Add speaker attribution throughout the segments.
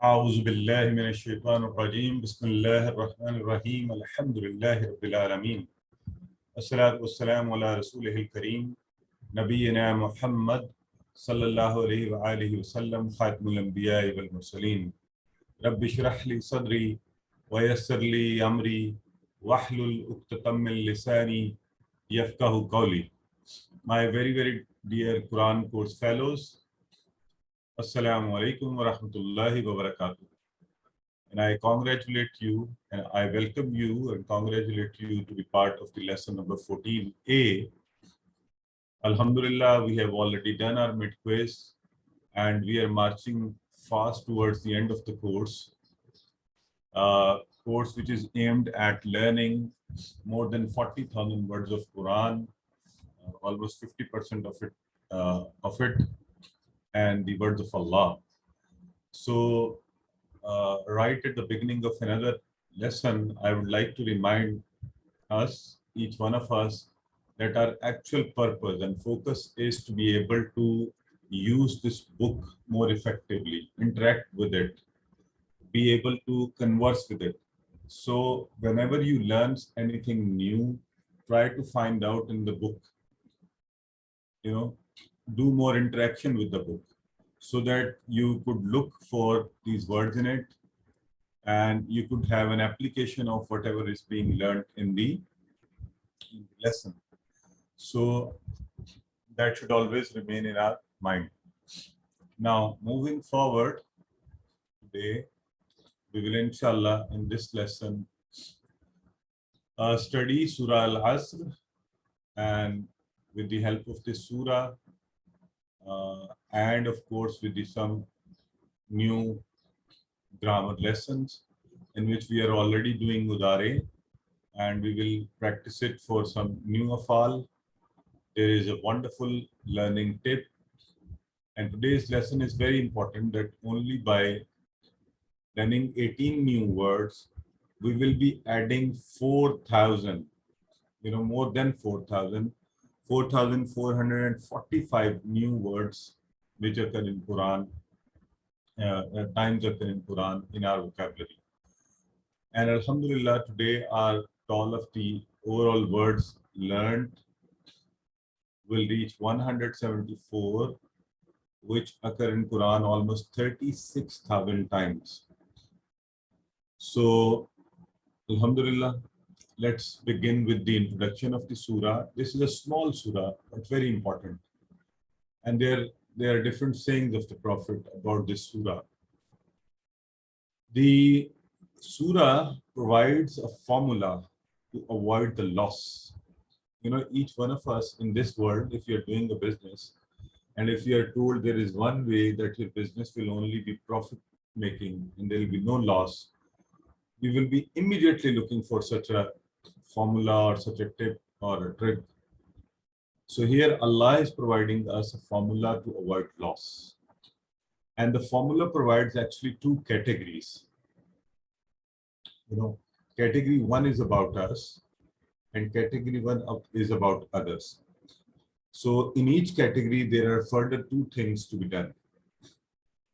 Speaker 1: أعوذ بالله من الشيطان الرجيم بسم الله الرحمن الرحيم الحمد لله رب العالمين والصلاة والسلام على رسوله الكريم نبينا محمد صلى الله عليه وآله وسلم خاتم الأنبياء والمرسلين رب اشرح لي صدري ويسر لي أمري واحلل عقدة من لساني يفقهوا قولي. My very dear Quran course fellows, Assalamu alaikum wa rahmatullahi wa barakatuh. And I congratulate you and I welcome you and congratulate you to be part of the lesson number 14A. Alhamdulillah, we have already done our mid quiz and we are marching fast towards the end of the course. Course which is aimed at learning more than 40,000 words of Quran, almost 50% of it, and the words of Allah. So, right at the beginning of another lesson, I would like to remind us, each one of us, that our actual purpose and focus is to be able to use this book more effectively, interact with it, be able to converse with it. So whenever you learn anything new, try to find out in the book, do more interaction with the book so that you could look for these words in it and you could have an application of whatever is being learned in the lesson. So that should always remain in our mind. Now, moving forward, today we will inshallah in this lesson study Surah Al-Asr, and with the help of this surah and of course with some new grammar lessons in which we are already doing Mudare, and we will practice it for some new afal. There is a wonderful learning tip, and today's lesson is very important that only by learning 18 new words, we will be adding 4,000, more than 4,000, 4,445 new words which occur in Quran, times occur in Quran in our vocabulary. And Alhamdulillah, today our total of the overall words learned will reach 174, which occur in Quran almost 36,000 times. So, Alhamdulillah, let's begin with the introduction of the surah. This is a small surah, but very important. And there are different sayings of the Prophet about this surah. The surah provides a formula to avoid the loss. Each one of us in this world, if you're doing a business, and if you are told there is one way that your business will only be profit making and there will be no loss, we will be immediately looking for such a formula or such a tip or a trick. So here Allah is providing us a formula to avoid loss. And the formula provides actually two categories. Category one is about us and category one is about others. So in each category, there are further two things to be done.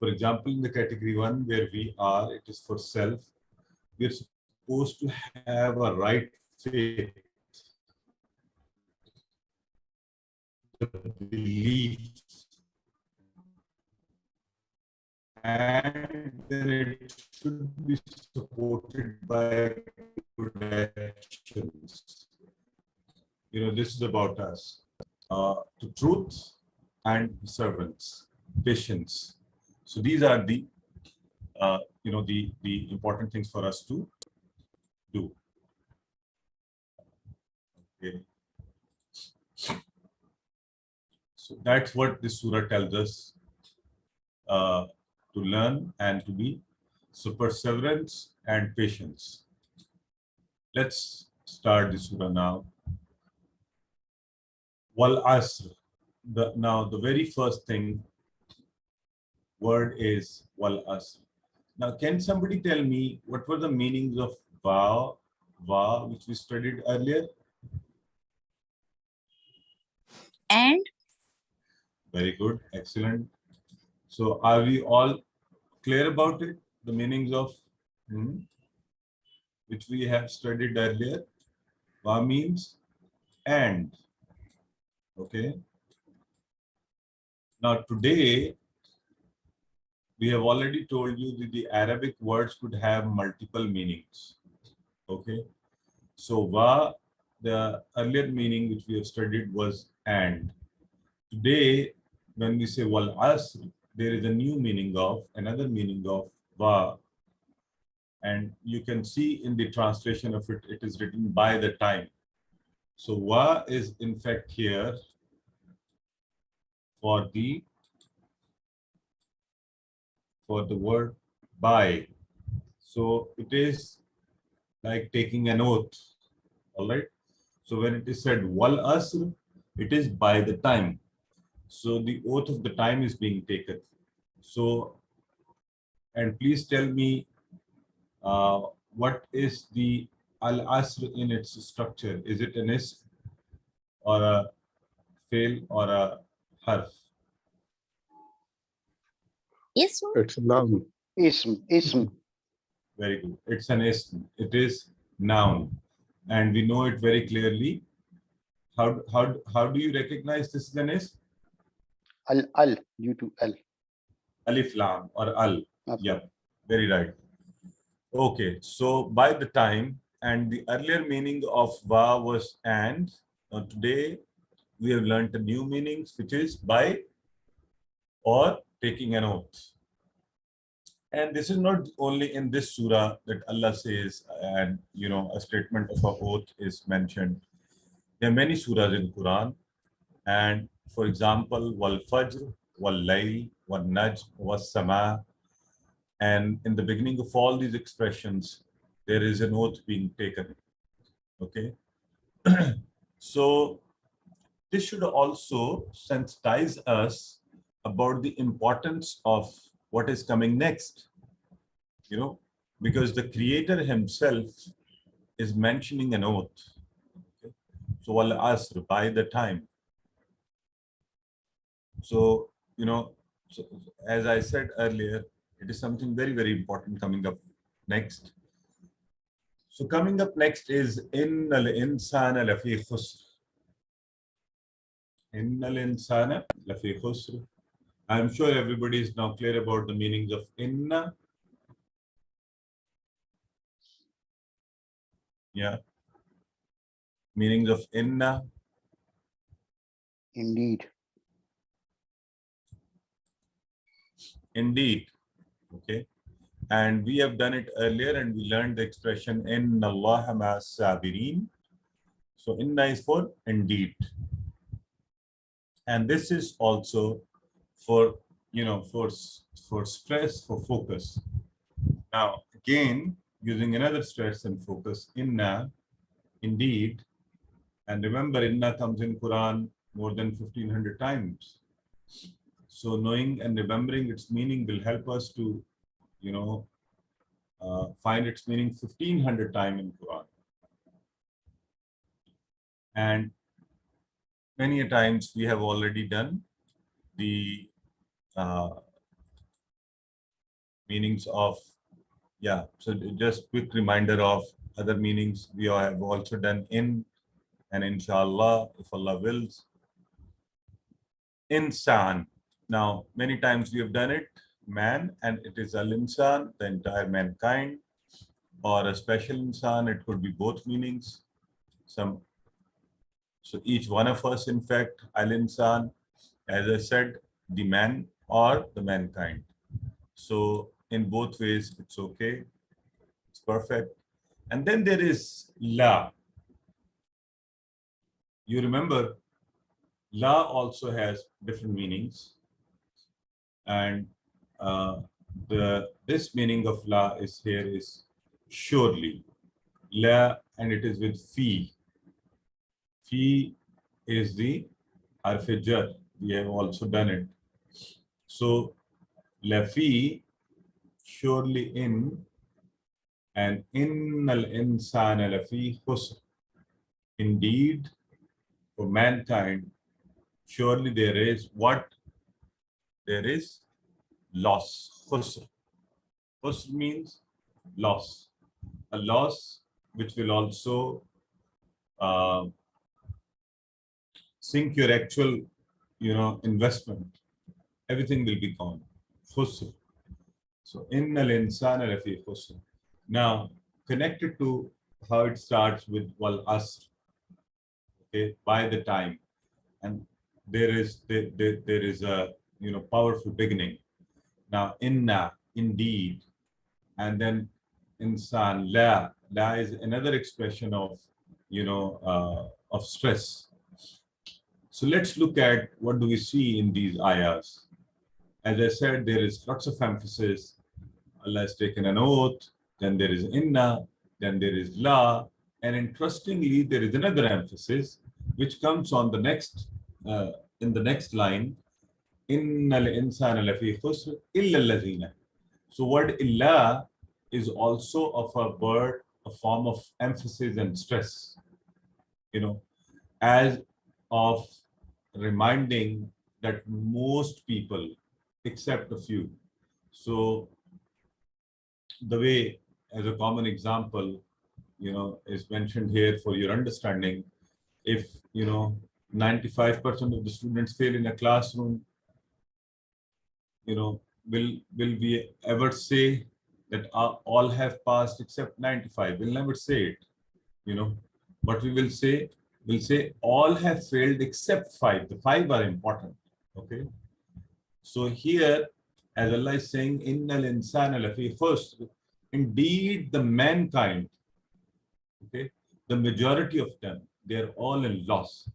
Speaker 1: For example, in the category one where we are, it is for self. We're supposed to have a right faith, the belief, and then it should be supported by good actions. This is about us. To truth and servants, patience. So these are the the important things for us to do. Okay. So that's what this surah tells us to learn and to be. So perseverance and patience. Let's start the surah now. Wal asr. Now the very first word is wal asr. Now, can somebody tell me what were the meanings of va, which we studied earlier?
Speaker 2: And?
Speaker 1: Very good, excellent. So, are we all clear about it? the meanings of which we have studied earlier. Wa means and. Okay. Now today we have already told you that the Arabic words could have multiple meanings. Okay. So wa, the earlier meaning which we have studied was and. Today, when we say wal asr, there is a new meaning of, another meaning of wa. And you can see in the translation of it, it is written by the time. So wa is in fact here for the word by. So it is like taking an oath. All right. So when it is said wal asr, it is by the time. So the oath of the time is being taken. So, and please tell me what is the al-asr in its structure? Is it an ism or a fail or a harf?
Speaker 2: Ism.
Speaker 3: It's noun.
Speaker 4: Ism.
Speaker 1: Very good. It's an ism. It is noun. And we know it very clearly. How do you recognize this is an ism?
Speaker 4: Al, due to al.
Speaker 1: Alif lam or al.
Speaker 4: Okay.
Speaker 1: Yeah, very right. Okay, so by the time, and the earlier meaning of va was and. Now today we have learned the new meanings, which is by or taking an oath. And this is not only in this surah that Allah says, and a statement of an oath is mentioned. There are many surahs in Quran, and for example, wal fajr, wal layl, wal najm, was sama. And in the beginning of all these expressions, there is an oath being taken. Okay. So this should also sensitize us about the importance of what is coming next. Because the Creator himself is mentioning an oath. Okay. So wal asr, by the time. So, so as I said earlier, it is something very, very important coming up next. So coming up next is innal insana lafi khusr. Innal insana lafi khusr. I'm sure everybody is now clear about the meanings of inna. Yeah. Meanings of inna.
Speaker 4: Indeed.
Speaker 1: Indeed. Okay. And we have done it earlier and we learned the expression inna Allaha ma'as sabirin. So inna is for indeed. And this is also for, for stress, for focus. Now, again, using another stress and focus, inna, indeed. And remember, inna comes in Quran more than 1500 times. So knowing and remembering its meaning will help us to, find its meaning 1500 times in Quran. And many a times we have already done the meanings of, so just quick reminder of other meanings we have also done in and inshallah, if Allah wills. Insan. Now, many times we have done it, man, and it is al-insan, the entire mankind, or a special insan, it could be both meanings. So each one of us, in fact, al-insan, as I said, the man or the mankind. So in both ways, it's okay. It's perfect. And then there is la. You remember, la also has different meanings. And this meaning of la is here is surely. La, and it is with fi. Fi is the harf jar. We have also done it. So la fi, surely in, and innal insana lafi khusr. Indeed, for mankind, surely there is what? There is loss, khusr. Khusr means loss. A loss which will also sink your actual, investment. Everything will be gone. Khusr. So, innal insana lafi khusr. Now, connected to how it starts with wal asr, okay, by the time, and there is a powerful beginning. Now, inna, indeed, and then insan, la is another expression of of stress. So let's look at what do we see in these ayahs. As I said, there is lots of emphasis. Allah has taken an oath, then there is inna, then there is la, and interestingly, there is another emphasis which comes on the next, in the next line, innal insana lafi khusr illa allazina. So word illa is also of a word, a form of emphasis and stress, as of reminding that most people, except a few. So the way, as a common example, is mentioned here for your understanding, if 95% of the students fail in a classroom, will we ever say that all have passed except 95? We'll never say it. What we will say, we'll say all have failed except 5. The 5 are important. Okay. So here, as Allah is saying, innal insana lafi khusr, indeed the mankind, okay, the majority of them, they're all in loss,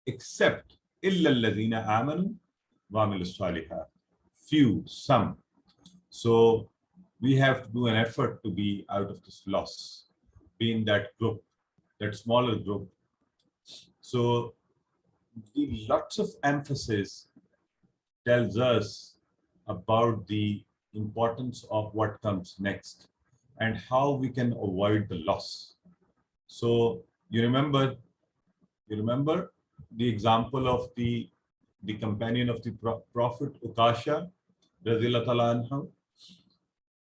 Speaker 1: except illa alladhina amanu wa amilus salihat. Few, some. So we have to do an effort to be out of this loss, be in that group, that smaller group. So lots of emphasis tells us about the importance of what comes next and how we can avoid the loss. So you remember the example of the companion of the Prophet Ukasha, radhiyallahu ta'ala anha.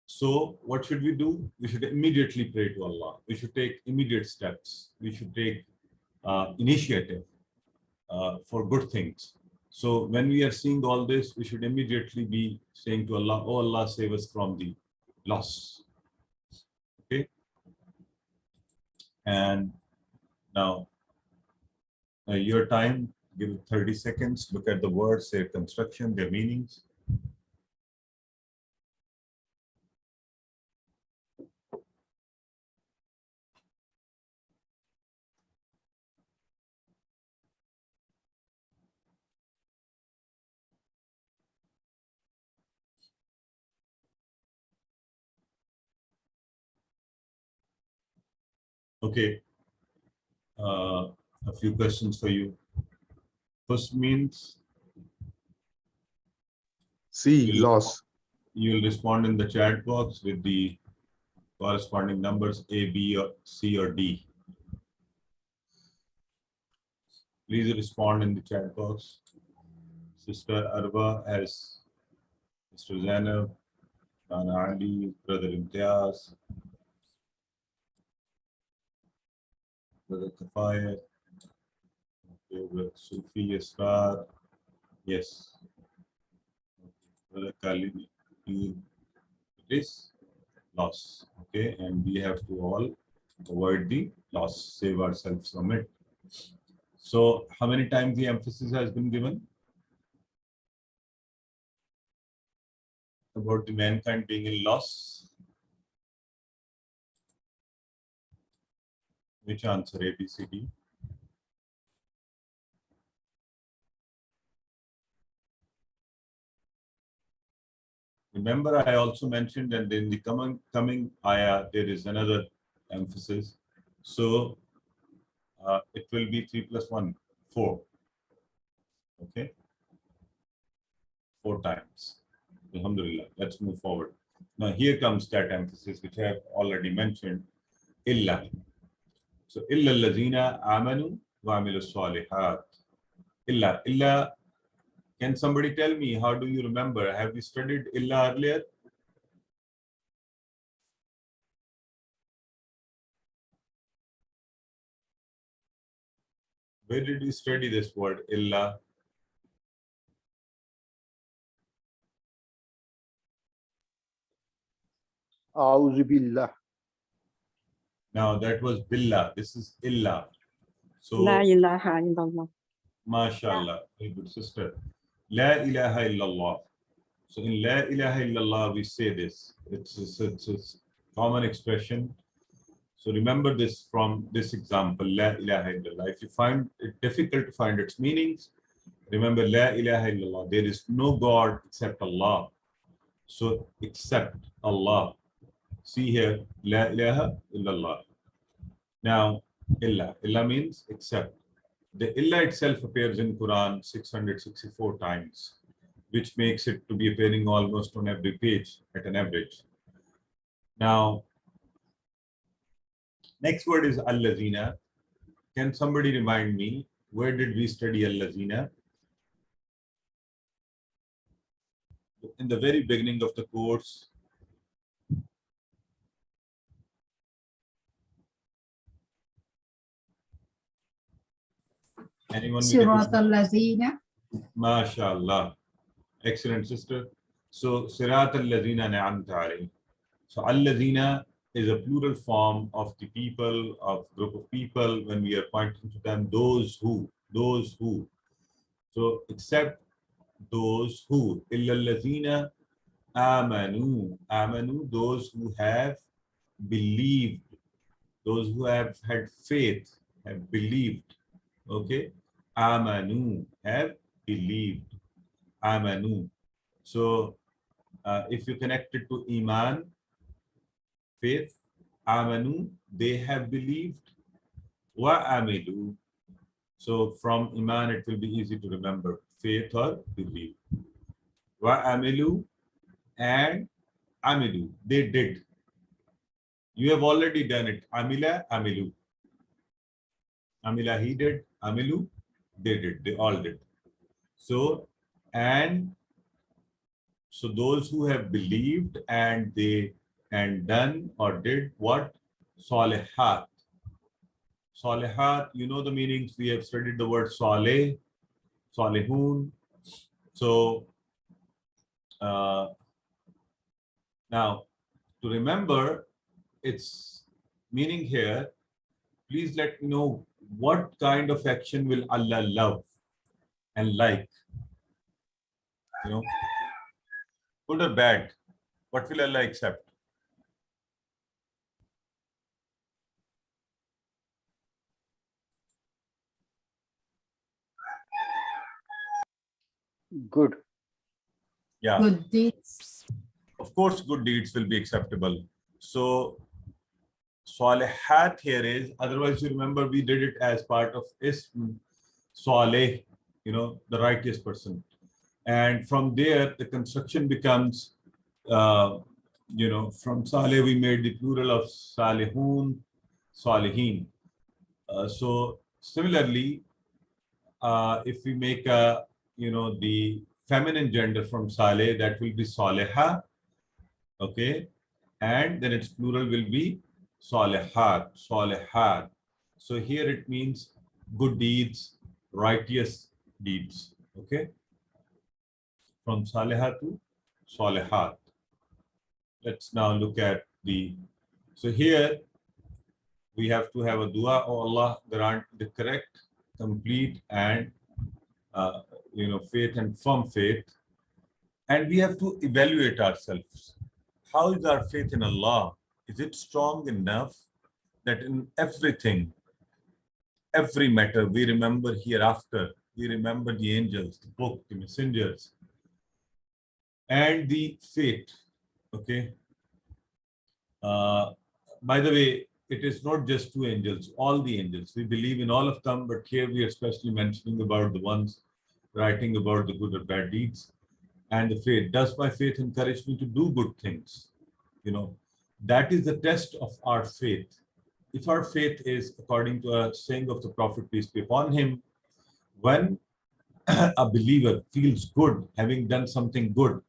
Speaker 1: So what should we do? We should immediately pray to Allah. We should take immediate steps. We should take initiative for good things. So when we are seeing all this, we should immediately be saying to Allah, oh Allah, save us from the loss. Okay. And now your time, give it 30 seconds, look at the words, their construction, their meanings. Okay, a few questions for you. First means
Speaker 3: C, loss.
Speaker 1: You will respond in the chat box with the corresponding numbers A, B, or C, or D. Please respond in the chat box. Sister Arba has Mr. Zainab, Nana Ali, Brother Imtiaz, Brother Kafayat, Brother Sufi Asrar, yes. Brother Khalid, it is loss, okay, and we have to all avoid the loss, save ourselves from it. So how many times the emphasis has been given about the mankind being in loss? Which answer, A, B, C, D? Remember, I also mentioned that in the coming ayah, there is another emphasis. So it will be 3 plus 1, 4. Okay? 4 times. Alhamdulillah. Let's move forward. Now here comes that emphasis, which I have already mentioned. Illa. So, illa allazina amanu wa amilus salihat. Illa. Illa. Can somebody tell me, how do you remember? Have we studied illa earlier? Where did we study this word, illa?
Speaker 4: A'udhu billah.
Speaker 1: Now that was billah. This is illa. So,
Speaker 2: La ilaha illallah.
Speaker 1: mashallah, very good sister. La ilaha illallah. So in La ilaha illallah, we say this. It's a common expression. So remember this from this example, La ilaha illallah. If you find it difficult to find its meanings, remember La ilaha illallah. There is no God except Allah. So except Allah. See here, La ilaha illallah. Now, illa. Illa means except. The illa itself appears in Quran 664 times, which makes it to be appearing almost on every page at an average. Now, next word is allazina. Can somebody remind me, where did we study allazina? In the very beginning of the course. Anyone?
Speaker 3: Sirat al-lazina.
Speaker 1: MashaAllah. Excellent, sister. So, Sirat al-lazina ni'amta alayhim. So, al-lazina is a plural form of the people, of group of people, when we are pointing to them, those who. So, except those who. Illa al-lazina amanu. Amanu, those who have believed. Those who have had faith, have believed. Okay? Amanu, have believed. Amanu. So, if you connect it to iman, faith, amanu, they have believed. Wa amilu. So from iman, it will be easy to remember, faith or belief. Wa amilu and amilu, they did. You have already done it. Amila, amilu. Amila, he did. Amilu, they did. They all did. So, and so those who have believed and they and done or did what? Salihat. Salihat, you know the meanings. We have studied the word saleh, salihun. So now to remember its meaning here, please let me know what kind of action will Allah love and like. You know, good or bad, what will Allah accept?
Speaker 4: Good.
Speaker 1: Yeah.
Speaker 3: Good deeds.
Speaker 1: Of course, good deeds will be acceptable. So, Salihat here is, otherwise you remember we did it as part of Ism, Saleh, you know, the righteous person. And from there, the construction becomes, you know, from Saleh we made the plural of Salihun, Salihin. So similarly, if we make a, you know, the feminine gender from Saleh, that will be Saleha, okay, and then its plural will be Salihat, Salihat. So here it means good deeds, righteous deeds, okay, from Saleha to Salihat. Let's now look at the, so here we have to have a dua, oh Allah, grant the correct, complete and you know, faith and firm faith. And we have to evaluate ourselves. How is our faith in Allah? Is it strong enough that in everything, every matter, we remember hereafter, we remember the angels, the book, the messengers, and the faith, okay? By the way, it is not just two angels, all the angels. We believe in all of them, but here we are especially mentioning about the ones writing about the good or bad deeds. And the faith, does my faith encourage me to do good things? You know, that is the test of our faith. If our faith is, according to a saying of the Prophet, peace be upon him, when a believer feels good having done something good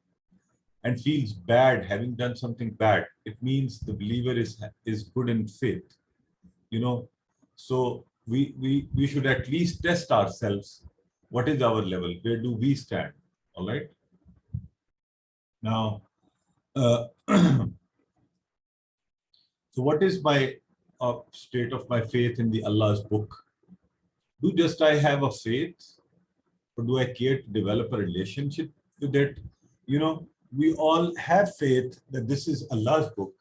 Speaker 1: and feels bad having done something bad, it means the believer is good in faith. You know, so we should at least test ourselves. What is our level? Where do we stand? All right. Now, so what is my state of my faith in the Allah's book? Do just I have a faith, or do I care to develop a relationship with it? You know, we all have faith that this is Allah's book.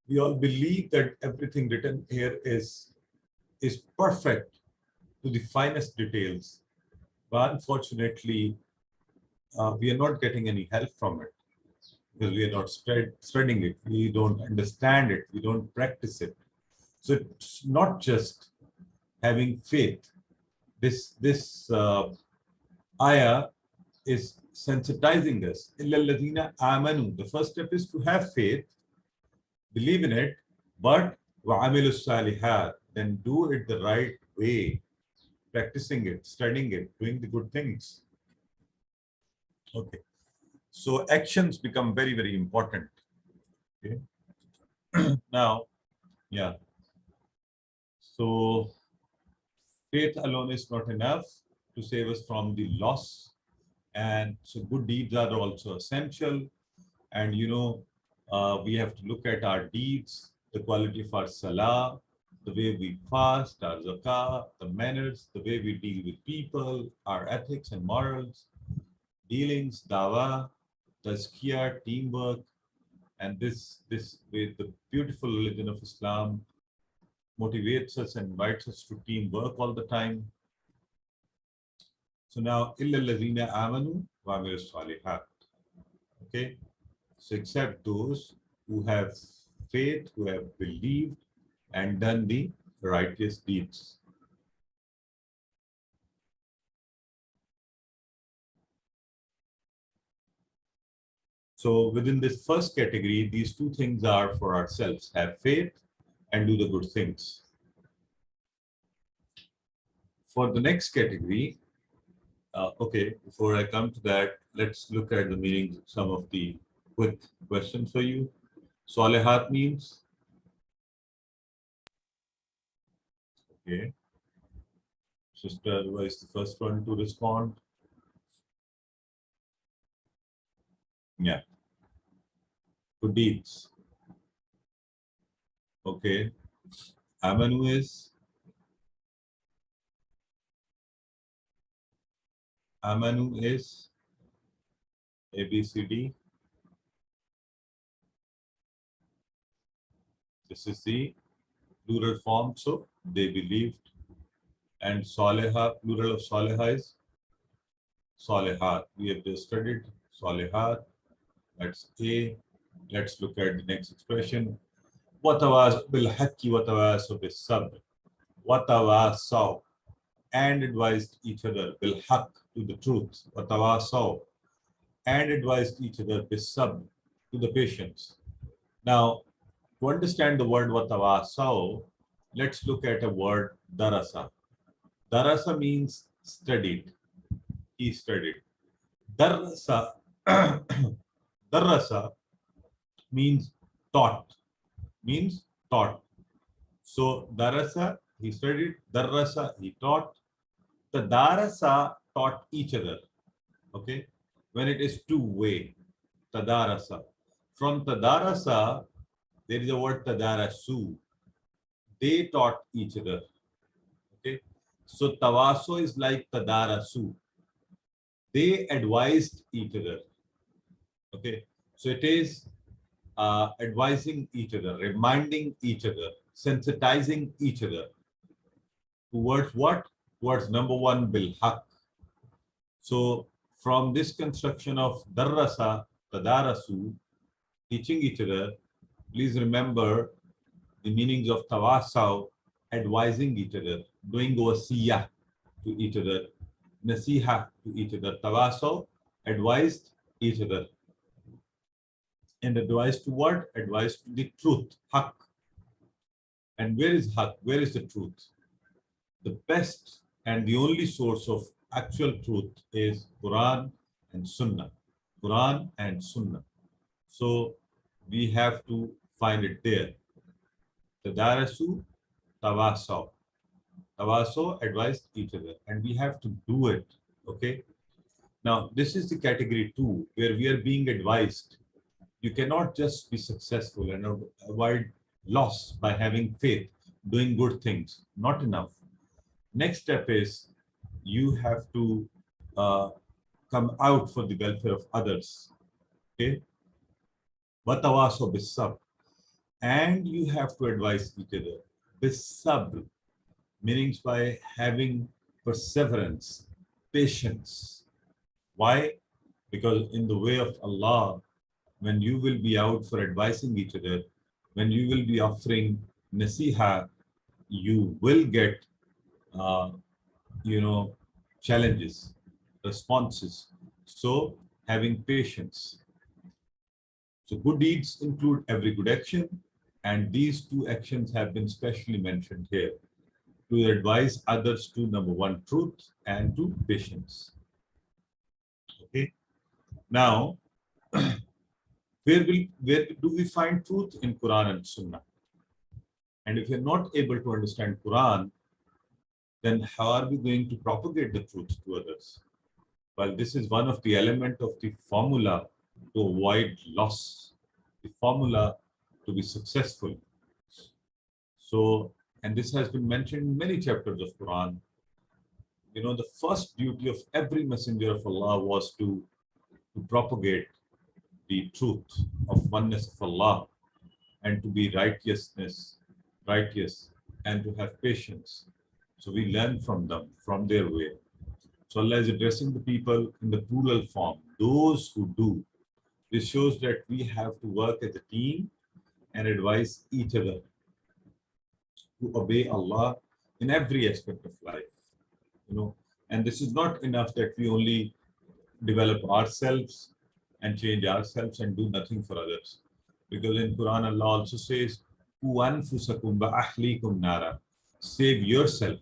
Speaker 1: We all believe that everything written here is perfect to the finest details. But unfortunately, we are not getting any help from it because we are not spreading it. We don't understand it. We don't practice it. So it's not just having faith. This ayah is sensitizing us. إِلَّا الَّذِينَ آمَنُوا. The first step is to have faith, believe in it, but وَعَمِلُوا الصَّالِحَاتِ. Then do it the right way, practicing it, studying it, doing the good things. Okay. So actions become very, very important. Okay. Now, yeah. So faith alone is not enough to save us from the loss. And so good deeds are also essential. And, you know, we have to look at our deeds, the quality of our salah, the way we fast, our zakah, the manners, the way we deal with people, our ethics and morals, dealings, dawah, tazkiyah, teamwork, and this way the beautiful religion of Islam motivates us and invites us to teamwork all the time. So now, إِلَّا الَّذِينَ آمَنُوا وَعَمِلُوا الصَّالِحَاتِ. Okay, so except those who have faith, who have believed and done the righteous deeds. So within this first category, these two things are for ourselves: have faith and do the good things. For the next category, okay, before I come to that, let's look at the meanings of some of the quick questions for you. Salihat means, okay, Sister Arwa is the first one to respond. Yeah. Good deeds. Okay. Amanu is A, B, C, D. This is the plural form, so they believed. And Saliha, plural of Saliha is Salihat. We have just studied Salihat. That's A. Let's look at the next expression. وَتَوَاسَوْا بِالْحَقِّ وَتَوَاسَوْا بِالصَّبْرِ. وَتَوَاسَوْا, and advised each other bil-haq, to the truth. وَتَوَاسَوْا, and advised each other bis-sabr, to the patience. Now, to understand the word وَتَوَاسَوْا, let's look at a word darasa. Darasa means studied. He studied. Darasa, darasa means taught. Means taught. So darasa, he studied. Darasa, he taught. The darasa taught each other. Okay, when it is two-way, tadarasa. From tadarasa, there is a word tadarasu. They taught each other. Okay, so tawaso is like tadarasu. They advised each other. Okay, so it is advising each other, reminding each other, sensitizing each other towards what? Towards number one, bil haq. So from this construction of darrasa, tadarasu, teaching each other, please remember the meanings of tawasaw, advising each other, doing wasiyah to each other, nasiha to each other. Tawasaw, advised each other. And advice to what? Advice to the truth, haq. And where is haq? Where is the truth? The best and the only source of actual truth is Quran and Sunnah. Quran and Sunnah. So we have to find it there. Tadarasu, tawasaw. Tawaso, advise each other, and we have to do it. Okay. Now, this is the category 2, where we are being advised. You cannot just be successful and avoid loss by having faith, doing good things. Not enough. Next step is you have to come out for the welfare of others. Okay. Watawaso bisabr. And you have to advise each other. Bisabr, meanings by having perseverance, patience. Why? Because in the way of Allah, when you will be out for advising each other, when you will be offering nasiha, you will get, challenges, responses. So having patience. So good deeds include every good action, and these 2 actions have been specially mentioned here to advise others to, number 1, truth, and 2, patience. Okay. Now, where do we find truth? In Quran and Sunnah. And if you're not able to understand Quran, then how are we going to propagate the truth to others? Well, this is one of the elements of the formula to avoid loss, the formula to be successful. So, and this has been mentioned in many chapters of Quran. You know, the first duty of every messenger of Allah was to propagate the truth of oneness of Allah, and to be righteous, and to have patience. So we learn from them, from their way. So Allah is addressing the people in the plural form, those who do. This shows that we have to work as a team and advise each other to obey Allah in every aspect of life. And this is not enough that we only develop ourselves and change ourselves and do nothing for others. Because in Quran, Allah also says, "Anfusakum wa ahlikum nara." Save yourself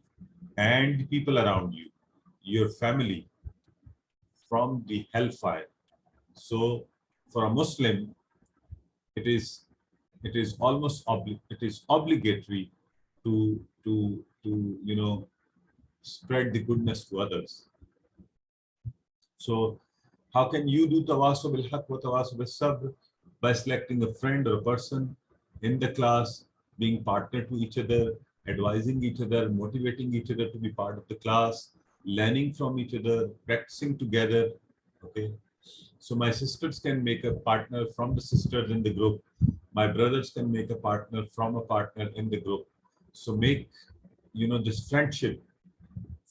Speaker 1: and people around you, your family, from the hellfire. So for a Muslim, it is obligatory to spread the goodness to others. So how can you do tawaso bil haq wa tawaso bis sabr? By selecting a friend or a person in the class, being partner to each other, advising each other, motivating each other to be part of the class, learning from each other, practicing together. Okay. So my sisters can make a partner from the sisters in the group. My brothers can make a partner from a partner in the group. So make, this friendship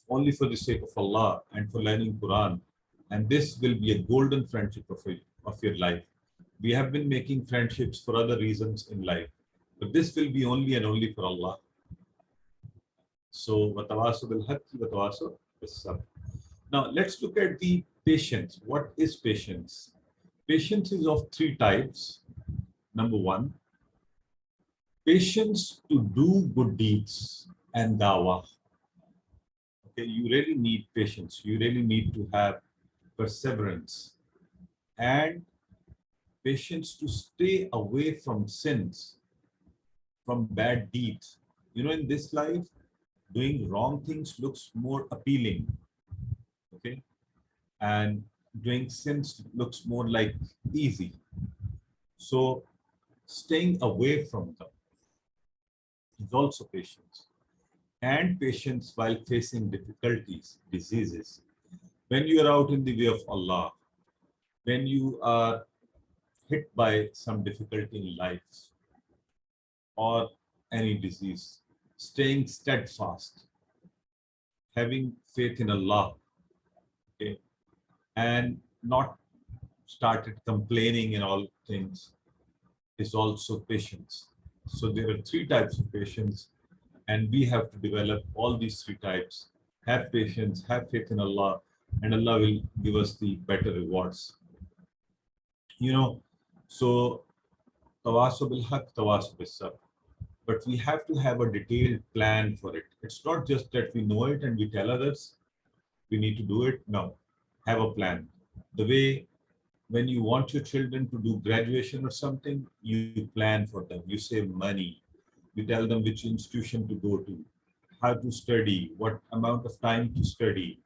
Speaker 1: only for the sake of Allah and for learning Quran. And this will be a golden friendship of your life. We have been making friendships for other reasons in life, but this will be only and only for Allah. So, وَتَوَاصَوْا بِالْحَقِّ وَتَوَاصَوْا بِالصَّبْرِ. Now, let's look at the patience. What is patience? Patience is of 3 types. Number 1, patience to do good deeds and dawah. Okay, you really need patience. You really need to have perseverance and patience to stay away from sins, from bad deeds. In this life, doing wrong things looks more appealing, okay? And doing sins looks more like easy. So staying away from them is also patience. And patience while facing difficulties, diseases. When you are out in the way of Allah, when you are hit by some difficulty in life or any disease, staying steadfast, having faith in Allah, okay, and not started complaining in all things is also patience. So there are 3 types of patience, and we have to develop all these 3 types. Have patience, have faith in Allah, and Allah will give us the better rewards. So tawaso bil haq, tawaso bis sabr. But we have to have a detailed plan for it. It's not just that we know it and we tell others we need to do it. No, have a plan. The way when you want your children to do graduation or something, you plan for them. You save money. You tell them which institution to go to, how to study, what amount of time to study,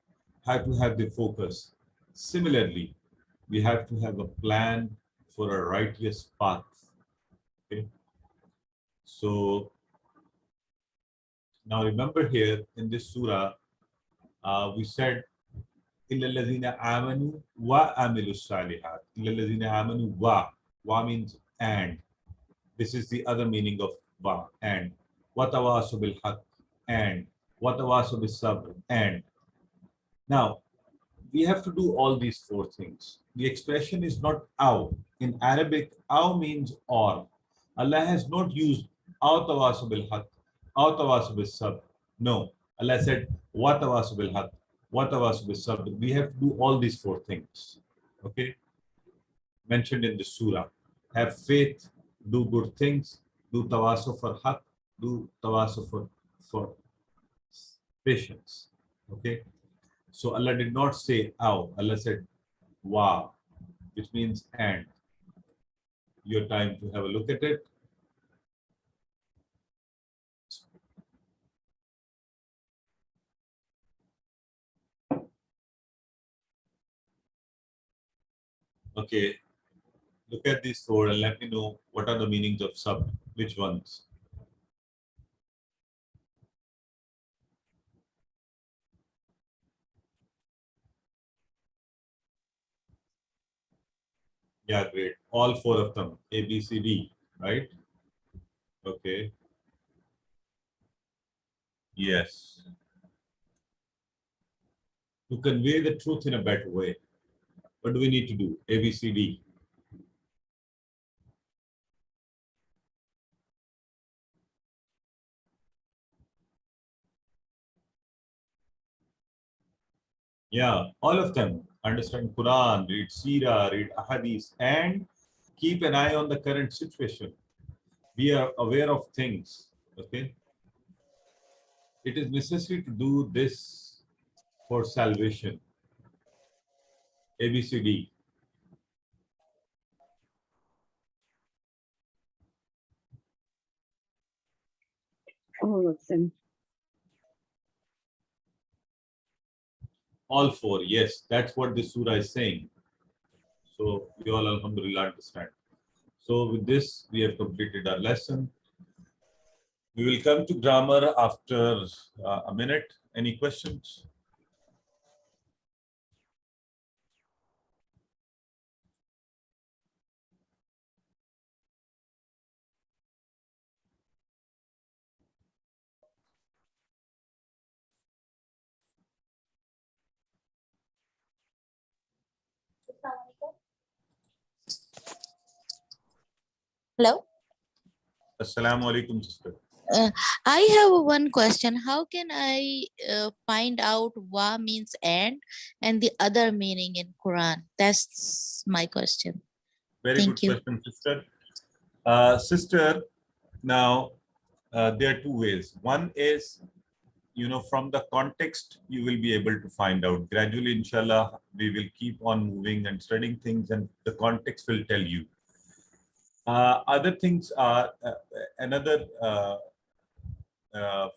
Speaker 1: how to have the focus. Similarly, we have to have a plan for a righteous path. Okay? So now remember here in this surah, we said, إِلَّا الَّذِينَ آمَنُوا وَعَمِلُوا الصَّالِحَاتِ. إِلَّا الَّذِينَ آمَنُوا wa means and. This is the other meaning of wa, and. وَتَوَاصَوْا بِالْحَقِّ, and. وَتَوَاصَوْا بِالصَّبْرِ, and. Now, we have to do all these four things. The expression is not aw. In Arabic, aw means or. Allah has not used aw tawasaw bil haqq, aw tawasaw bis sabr. No. Allah said wa tawasaw bil haqq, wa tawasaw bis sabr. We have to do all these four things. Okay? Mentioned in the surah. Have faith, do good things, do tawasaw for haqq, do tawasaw for patience. Okay? So Allah did not say aw. Allah said wa, which means and. Your time to have a look at it. Okay, look at these four and let me know what are the meanings of sab, which ones. Yeah, great. All four of them, A, B, C, D, right? Okay. Yes. To convey the truth in a better way. What do we need to do? A, B, C, D. Yeah, all of them. Understand Quran, read Sirah, read Ahadith, and keep an eye on the current situation. Be aware of things. Okay. It is necessary to do this for salvation. A, B, C, D.
Speaker 2: All of them.
Speaker 1: All four, yes, that's what the surah is saying. So we all, alhamdulillah, understand. So with this, we have completed our lesson. We will come to grammar after a minute. Any questions?
Speaker 2: Hello.
Speaker 1: Assalamu alaikum, sister.
Speaker 2: I have one question. How can I find out wa means and the other meaning in Quran? That's my question.
Speaker 1: Very
Speaker 2: Thank
Speaker 1: good
Speaker 2: you.
Speaker 1: question, sister. Sister, now there are two ways. One is, from the context, you will be able to find out. Gradually, inshallah, we will keep on moving and studying things, and the context will tell you. Other things are, another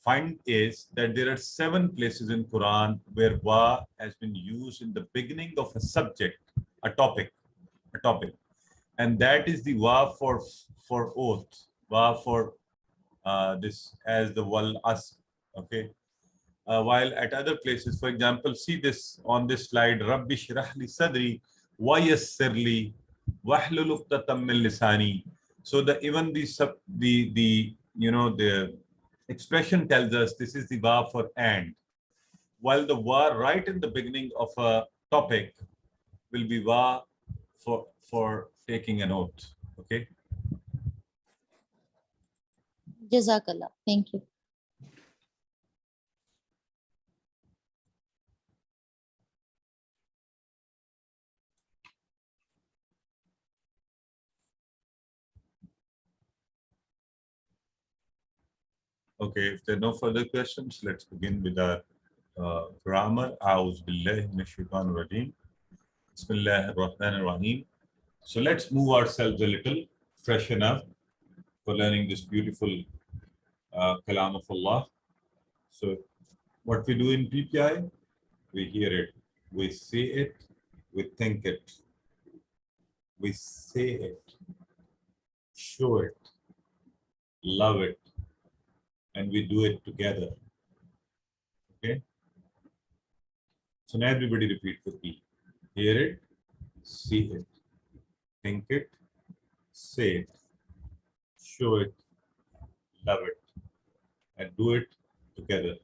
Speaker 1: find is that there are 7 places in Quran where wa has been used in the beginning of a subject, a topic. And that is the wa for oath, wa for this as the wal as, okay. While at other places, for example, see this on this slide, Rabbi shrah li sadri wa yassir li wahlul 'uqdatam min lisani. So even the expression tells us this is the wa for and, while the wa right in the beginning of a topic will be wa for taking an oath. Okay.
Speaker 2: Jazakallah. Thank you.
Speaker 1: Okay, if there are no further questions, let's begin with our grammar. A'udhu billahi minash shaitanir rajeem. Bismillahir rahmanir rahim. So let's move ourselves a little, freshen up for learning this beautiful kalam of Allah. So what we do in PPI, we hear it, we see it, we think it, we say it, show it, love it, and we do it together. Okay? So now everybody repeat with me. Hear it, see it, think it, say it, show it, love it, and do it together.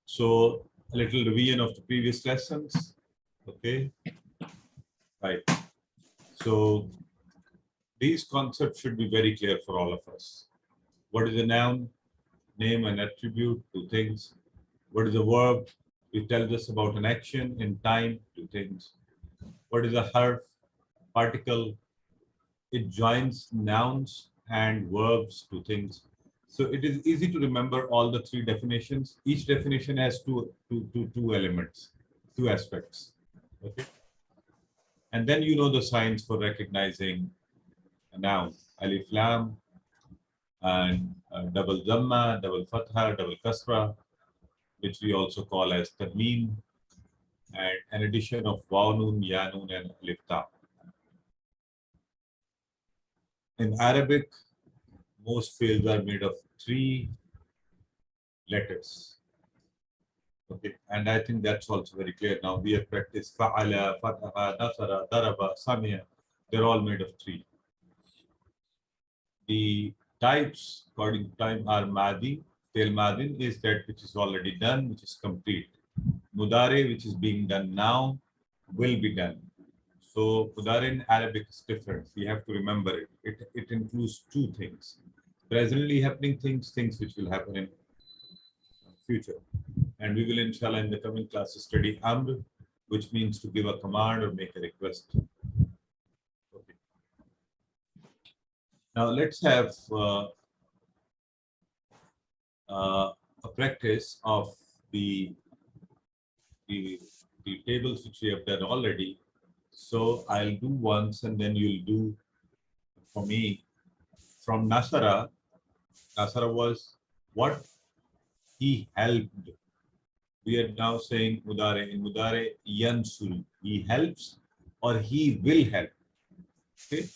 Speaker 1: So a little revision of the previous lessons. Okay. Right. So these concepts should be very clear for all of us. What is a noun? Name and attribute, two things. What is a verb? It tells us about an action in time, two things. What is a harf? Particle. It joins nouns and verbs, two things. So it is easy to remember all the three definitions. Each definition has two elements, two aspects. Okay. And then you know the signs for recognizing a noun. Alif lam, and double dhamma, double fatha, double kasra, which we also call as tanween, and an addition of waw nun, ya nun, and alif ta. In Arabic, most fields are made of 3 letters. Okay, and I think that's also very clear now. We have practiced fa'ala, fataha, nasara, daraba, samiya. They're all made of 3. The types, according to time, are madi. Tel madin is that which is already done, which is complete. Mudare, which is being done now, will be done. So mudare in Arabic is different. We have to remember it. It includes 2 things. Presently happening things, things which will happen in future. And we will, inshallah, in the coming classes study amr, which means to give a command or make a request. Okay. Now let's have a practice of the tables which we have done already. So I'll do once and then you'll do for me. From Nasara, Nasara was what he helped. We are now saying mudare. In mudare, yansuru, he helps or he will help. Okay,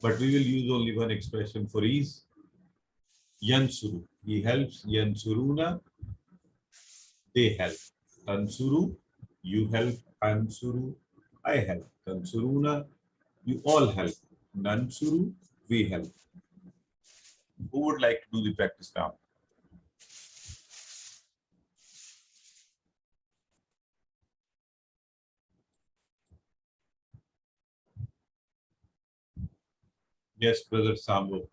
Speaker 1: but we will use only one expression for ease. Yansuru, he helps. Yansuruna, they help. Tansuru, you help. Ansuru, I help. Tansuruna, you all help. Nansuru, we help. Who would like to do the practice now? Yes, brother Sambo.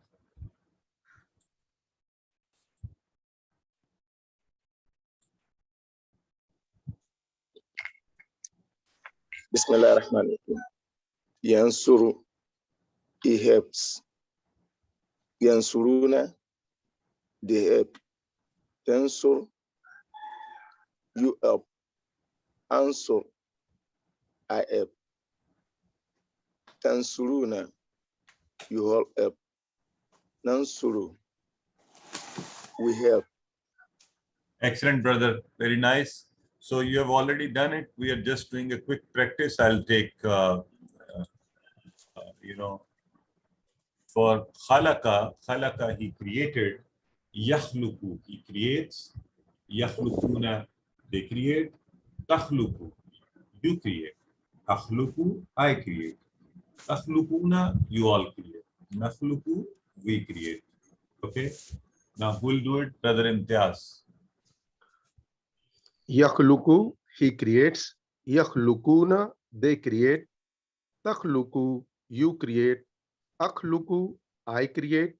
Speaker 5: Bismillah ar-Rahman ar-Rahim. Yansuru, he helps. Yansuruna, they help. Tansur, you help. Ansur, I help. Tansuruna, you all help. Nansuru, we help.
Speaker 1: Excellent, brother. Very nice. So you have already done it. We are just doing a quick practice. I'll take, for khalaqa, he created. Yakhluqu, he creates. Yakhluquna, they create. Takhluqu, you create. Akhluqu, I create. Takhluquna, you all create. Nakhluqu, we create. Okay. Now who will do it? Brother Imtiaz.
Speaker 4: Yakhluqu, he creates. Yakhlukuna, they create. Takhluqu, you create. Akhluqu, I create.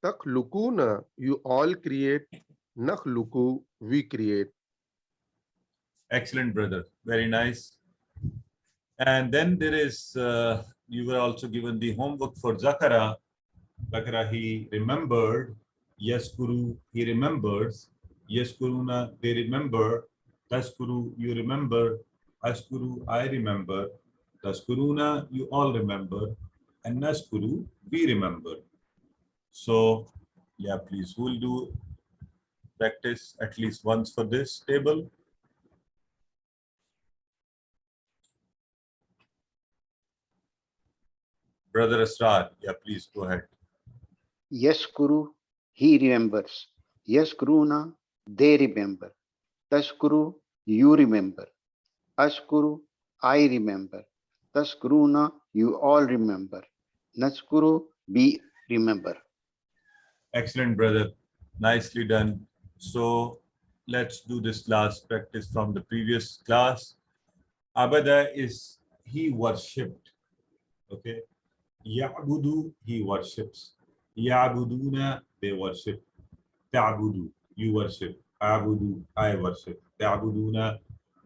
Speaker 4: Takhlukuna, you all create. Nakhluqu, we create.
Speaker 1: Excellent, brother. Very nice. And then there is, you were also given the homework for Zakara. Zakara, he remembered. Yaskuru, he remembers. Yaskuruna, they remember. Taskuru, you remember. Askuru, I remember. Taskuruna, you all remember. And Naskuru, we remember. So Yeah, please. Who will do practice at least once for this table? Brother Asrar, yeah, please go ahead.
Speaker 6: Yaskuru, he remembers. Yaskuruna, they remember. Taskuru, you remember. Askuru, I remember. Taskuruna, you all remember. Naskuru, we remember.
Speaker 1: Excellent, brother. Nicely done. So let's do this last practice from the previous class. Abada is he worshipped. Okay. Ya'budu, he worships. Ya'buduna, they worship. Ta'budu, you worship. Abudu, I worship. Ta'buduna,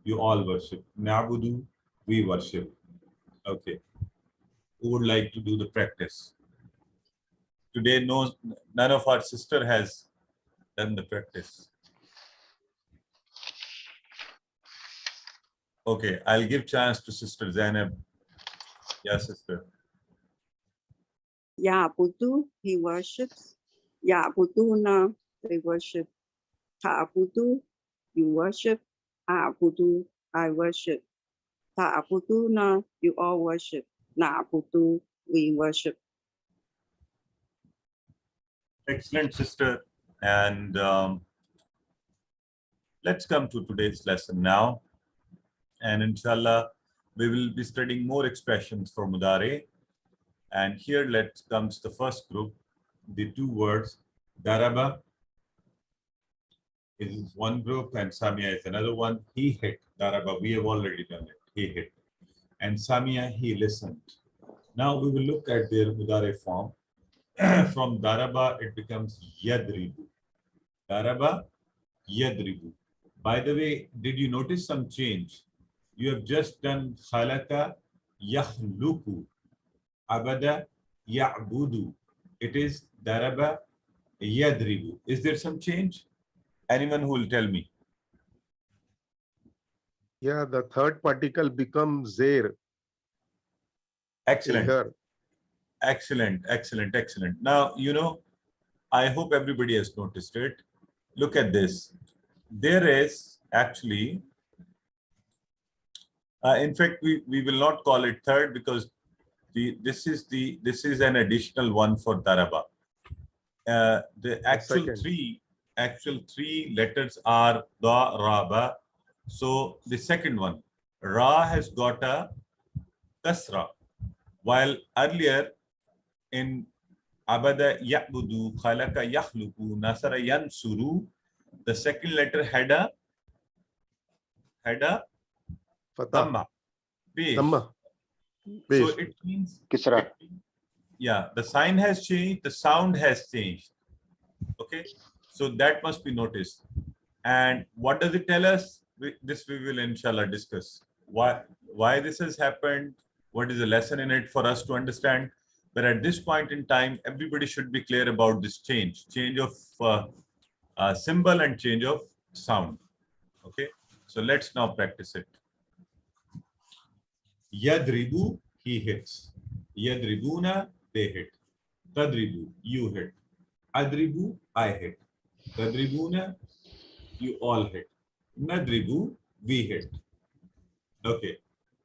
Speaker 1: you all worship. Na'budu, we worship. Okay. Who would like to do the practice? Today, none of our sister has done the practice. Okay, I'll give chance to Sister Zainab. Yeah, sister.
Speaker 7: Ya'budu, he worships. Ya'buduna, they worship. Ta'budu, you worship. A'budu, I worship. Ta'buduna, you all worship. Na'budu, we worship.
Speaker 1: Excellent, sister. And let's come to today's lesson now. And inshallah, we will be studying more expressions for Mudare. And here comes the first group, the two words, Daraba is one group and Samia is another one. He hit. Daraba, we have already done it. He hit. And Samia, he listened. Now we will look at their Mudare form. From Daraba, it becomes Yadribu. Daraba, Yadribu. By the way, did you notice some change? You have just done Khalaka, Yakhluku. Abada, Ya'budu. It is Daraba, Yadribu. Is there some change? Anyone who will tell me?
Speaker 4: Yeah, the third particle becomes Zair.
Speaker 1: Excellent.
Speaker 4: Here.
Speaker 1: Excellent, excellent, excellent. Now, I hope everybody has noticed it. Look at this. There is actually, in fact, we will not call it third because this is an additional one for Daraba. The actual three letters are Daraba. So the second one, Ra has got a Kasra, while earlier in Abada Ya'budu, Khalaka Yakhluku, Nasara Yansuru, the second letter had a Dhamma.
Speaker 4: Dhamma.
Speaker 1: So it means,
Speaker 6: Kisra.
Speaker 1: yeah, the sign has changed, the sound has changed. Okay, so that must be noticed. And what does it tell us? This we will inshallah discuss. Why this has happened, what is the lesson in it for us to understand. But at this point in time, everybody should be clear about this change of symbol and change of sound. Okay, so let's now practice it. Yadribu, he hits. Yadribuna, they hit. Tadribu, you hit. Adribu, I hit. Tadribuna, you all hit. Nadribu, we hit. Okay,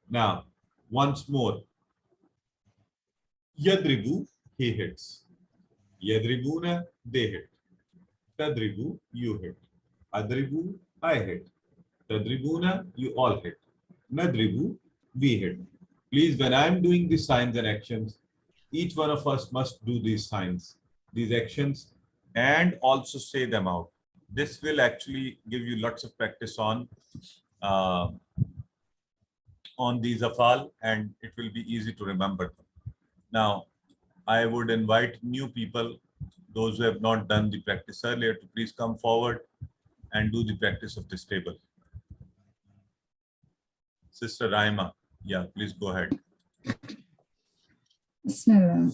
Speaker 1: now once more. Yadribu, he hits. Yadribuna, they hit. Tadribu, you hit. Adribu, I hit. Tadribuna, you all hit. Nadribu, we hit. Please, when I'm doing these signs and actions, each one of us must do these signs, these actions, and also say them out. This will actually give you lots of practice on these afal, and it will be easy to remember them. Now, I would invite new people, those who have not done the practice earlier, to please come forward and do the practice of this table. Sister Raima, yeah, please go ahead.
Speaker 3: Bismillah.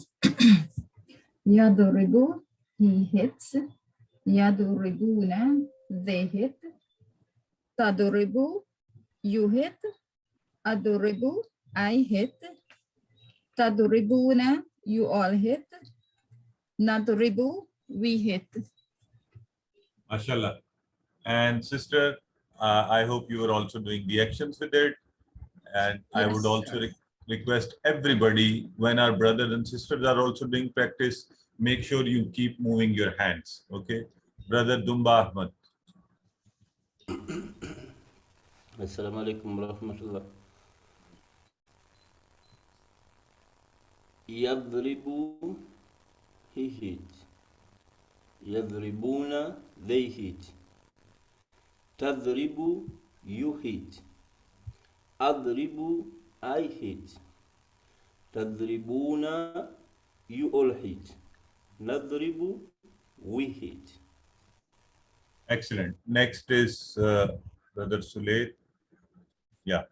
Speaker 3: Yadribu, he hits. Yadribuna, they hit. Tadribu, you hit. Adribu, I hit. Tadribuna, you all hit. Nadribu, we hit.
Speaker 1: MashaAllah. And sister, I hope you are also doing the actions with it. And I would
Speaker 3: Yes,
Speaker 1: also
Speaker 3: sir.
Speaker 1: request everybody, when our brothers and sisters are also doing practice, make sure you keep moving your hands. Okay? Brother Dumba Ahmad.
Speaker 8: Assalamu alaikum wa rahmatullah. Yadribu, he hit. Yadribuna, they hit. Tadribu, you hit. Adribu, I hit. Tadribuna, you all hit. Nadribu, we hit.
Speaker 1: Excellent. Next is Brother Sulaid. Yeah.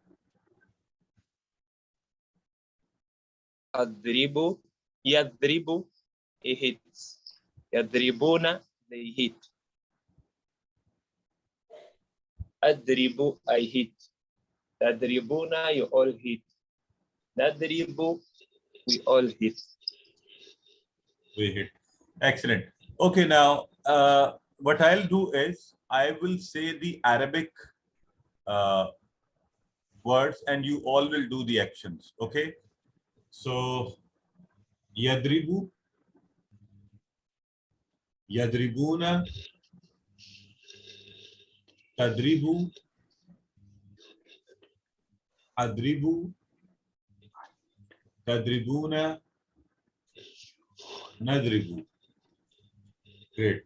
Speaker 9: Adribu, yadribu, he hits. Yadribuna, they hit. Adribu, I hit. Tadribuna, you all hit. Nadribu, we all hit.
Speaker 1: We hit. Excellent. Okay, now what I'll do is I will say the Arabic words and you all will do the actions. Okay. So yadribu, yadribuna, tadribu, adribu, tadribuna, nadribu. Great.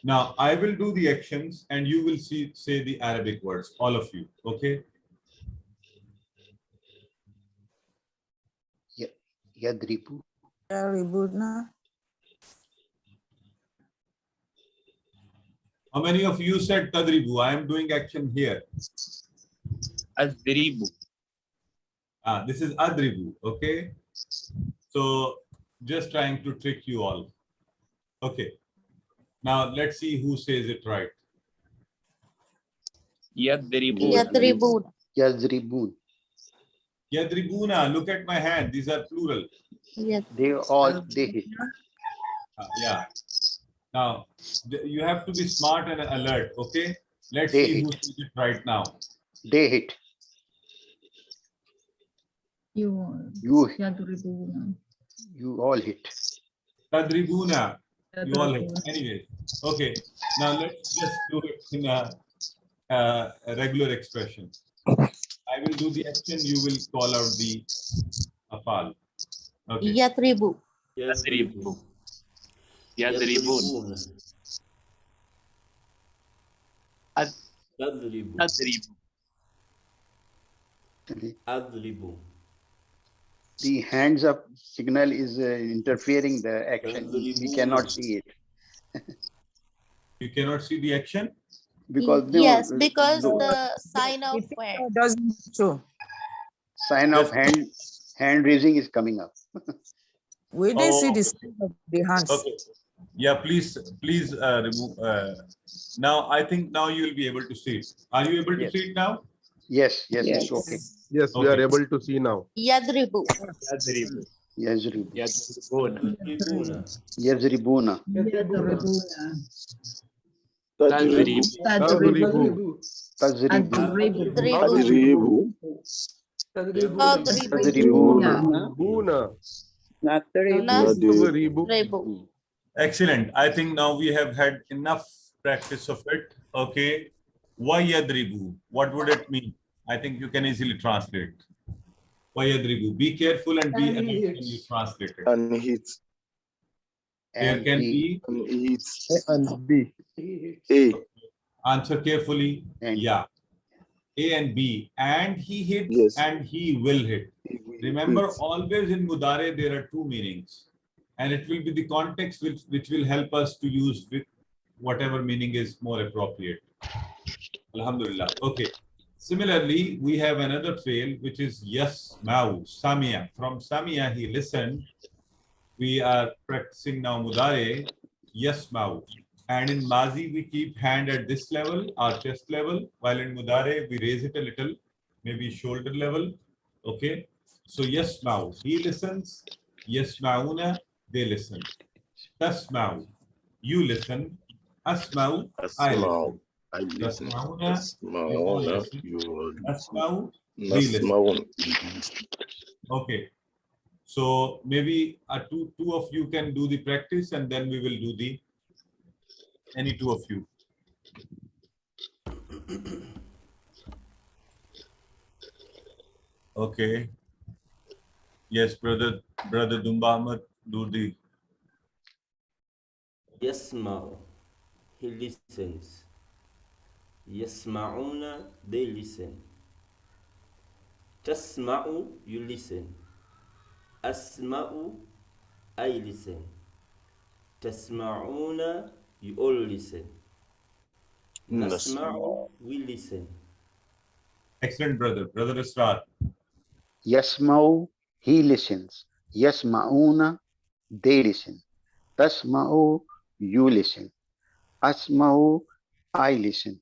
Speaker 1: Now I will do the actions and you will say the Arabic words, all of you. Okay.
Speaker 6: Yadribu.
Speaker 10: Yaribuna.
Speaker 1: How many of you said tadribu? I am doing action here.
Speaker 9: Adribu.
Speaker 1: This is adribu. Okay. So just trying to trick you all. Okay. Now let's see who says it right.
Speaker 9: Yadribu.
Speaker 2: Yadribun.
Speaker 6: Yazribun.
Speaker 1: Yadribuna, look at my hand. These are plural.
Speaker 6: They hit.
Speaker 1: Yeah. Now, you have to be smart and alert, okay? Let's
Speaker 6: They
Speaker 1: see
Speaker 6: hit.
Speaker 1: who says it right now.
Speaker 6: They hit.
Speaker 3: You
Speaker 6: You
Speaker 3: yadribuna.
Speaker 6: you all hit.
Speaker 1: Tadribuna. You all hit.
Speaker 3: Yadribuna.
Speaker 1: Anyway, okay. Now let's just do it in a regular expression. I will do the action, you will call out the afal. Okay.
Speaker 2: Yatribu.
Speaker 9: Yadribu. Yadribun.
Speaker 8: Tadribu.
Speaker 9: Adribu.
Speaker 8: Adribu.
Speaker 6: The hands up signal is interfering the action. We cannot see it
Speaker 1: You cannot see the action?
Speaker 6: because
Speaker 2: Yes, because
Speaker 6: no,
Speaker 2: the sign of where.
Speaker 10: Doesn't show.
Speaker 6: sign of hand raising is coming up.
Speaker 10: We didn't see
Speaker 1: Oh,
Speaker 10: the sign of the hands.
Speaker 1: okay. Yeah, please remove. Now, I think now you will be able to see it. Are you able to
Speaker 6: Yes.
Speaker 1: see it now?
Speaker 6: Yes, it's okay.
Speaker 4: Yes, we are
Speaker 1: Okay.
Speaker 4: able to see now.
Speaker 2: Yadribu.
Speaker 9: Yadribu.
Speaker 6: Yazribu.
Speaker 9: Yadribuna.
Speaker 6: Yazribuna.
Speaker 3: Yadribuna.
Speaker 5: Tadribu.
Speaker 3: Tadribu.
Speaker 6: Tazribu.
Speaker 3: Adribu.
Speaker 5: Adribu.
Speaker 2: Adribu.
Speaker 6: Tazribuna.
Speaker 4: Buna.
Speaker 5: Nadribu.
Speaker 2: Nadribu.
Speaker 1: Excellent. I think now we have had enough practice of it. Okay. Why yadribu? What would it mean? I think you can easily translate. Why yadribu? Be careful and be alert when you translate it.
Speaker 5: And hit.
Speaker 1: There
Speaker 6: And
Speaker 1: can
Speaker 6: he
Speaker 1: be
Speaker 5: And hit.
Speaker 4: And B.
Speaker 5: A.
Speaker 1: answer carefully.
Speaker 6: and
Speaker 1: Yeah. A and B. And he hits
Speaker 5: Yes.
Speaker 1: and he will hit.
Speaker 5: He will
Speaker 1: Remember,
Speaker 5: hit.
Speaker 1: always in Mudare there are two meanings. And it will be the context which will help us to use with whatever meaning is more appropriate. Alhamdulillah. Okay. Similarly, we have another fail which is yasma'u, Samia. From Samia, he listened. We are practicing now Mudare, yasma'u. And in Mazi, we keep hand at this level, our chest level, while in Mudare, we raise it a little, maybe shoulder level. Okay. So yasma'u, he listens. Yasma'una, they listen. Tasma'u, you listen. Asma'u, I listen. Tasma'una, you all listen. Asma'u, we listen. Okay. So maybe two of you can do the practice, and then we will do the any two of you. Okay. Yes, brother Dumba Ahmad, do the.
Speaker 8: Yasma'u, he listens. Yasma'una, they listen. Tasma'u, you listen. Asma'u, I listen. Tasma'una, you all listen. Nasma'u, we listen.
Speaker 1: Excellent, brother. Brother Asrar.
Speaker 6: Yasma'u, he listens. Yasma'una, they listen. Tasma'u, you listen. Asma'u, I listen.